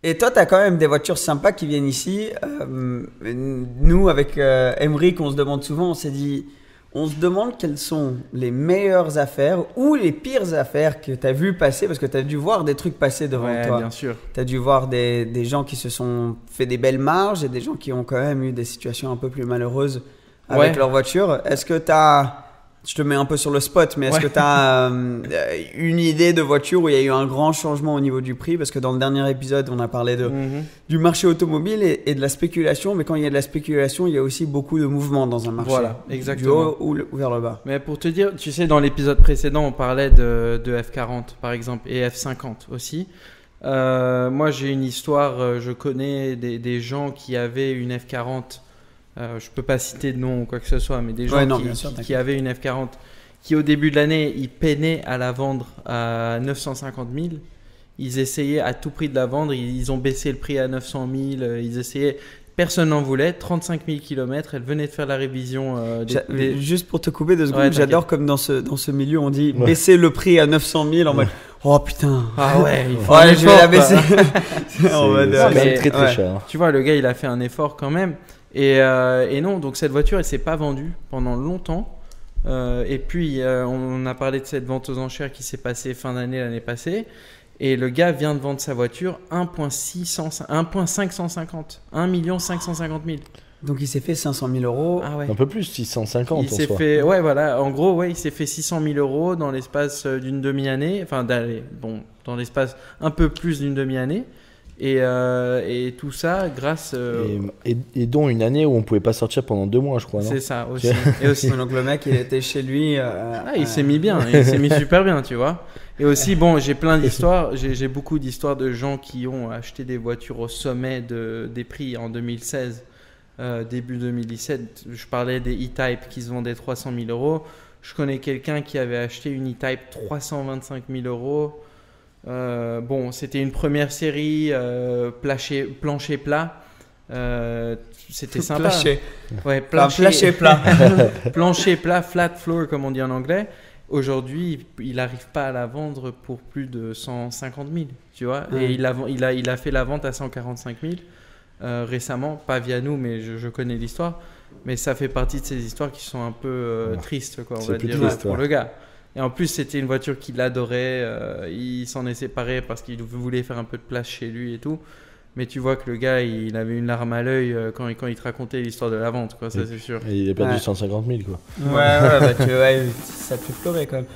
Et toi, tu as quand même des voitures sympas qui viennent ici. Nous, avec Emric, on se demande souvent, on se demande quelles sont les meilleures affaires ou les pires affaires que tu as vues passer, parce que tu as dû voir des trucs passer devant toi. Bien sûr. Tu as dû voir des gens qui se sont fait des belles marges et des gens qui ont quand même eu des situations un peu plus malheureuses avec leur voiture. Est-ce que tu as... Je te mets un peu sur le spot, mais est-ce que tu as une idée de voiture où il y a eu un grand changement au niveau du prix? Parce que dans le dernier épisode, on a parlé du marché automobile et de la spéculation. Mais quand il y a de la spéculation, il y a aussi beaucoup de mouvements dans un marché. Voilà, exactement. Du haut ou vers le bas. Mais pour te dire, tu sais, dans l'épisode précédent, on parlait de F40 par exemple et F50 aussi. Moi, j'ai une histoire, je connais des gens qui avaient une F40. Je peux pas citer de nom ou quoi que ce soit, mais des gens qui avaient une F40 qui au début de l'année, ils peinaient à la vendre à 950 000. Ils essayaient à tout prix de la vendre, ils ont baissé le prix à 900 000, ils essayaient, personne n'en voulait, 35 000 km, elle venait de faire la révision. Juste pour te couper 2 secondes, j'adore comme dans ce milieu, on dit baisser le prix à 900 000 en mode oh putain, je vais la baisser. C'est très très cher. Tu vois, le gars il a fait un effort quand même. Et non, donc cette voiture, elle s'est pas vendue pendant longtemps. Et puis, on a parlé de cette vente aux enchères qui s'est passée fin d'année l'année passée. Et le gars vient de vendre sa voiture 1,550 000. Donc, il s'est fait 500 000 euros. Ah ouais. Un peu plus, 650 il s'est fait, voilà. En gros, il s'est fait 600 000 euros dans l'espace d'une demi-année. Enfin, dans l'espace un peu plus d'une demi-année. Et tout ça grâce et dont une année où on pouvait pas sortir pendant 2 mois, je crois. C'est ça aussi. Et aussi donc le mec il était chez lui il s'est mis bien, il s'est mis super bien, tu vois. Et aussi j'ai plein d'histoires, j'ai beaucoup d'histoires de gens qui ont acheté des voitures au sommet des prix en 2016, début 2017. Je parlais des E-Type qui se vendaient 300 000 euros. Je connais quelqu'un qui avait acheté une E-Type 325 000 euros. C'était une première série plancher plat. C'était sympa. Plancher plat. Plancher plat, flat floor comme on dit en anglais. Aujourd'hui, il n'arrive pas à la vendre pour plus de 150 000, tu vois. Et il a fait la vente à 145 000 récemment, pas via nous, mais je connais l'histoire. Mais ça fait partie de ces histoires qui sont un peu tristes, quoi, on va dire, pour le gars. Et en plus, c'était une voiture qu'il adorait. Il s'en est séparé parce qu'il voulait faire un peu de place chez lui et tout. Mais tu vois que le gars, il avait une larme à l'œil quand il te racontait l'histoire de la vente, quoi, ça c'est sûr. Et il a perdu 150 000, quoi. Ça te fait pleurer quand même.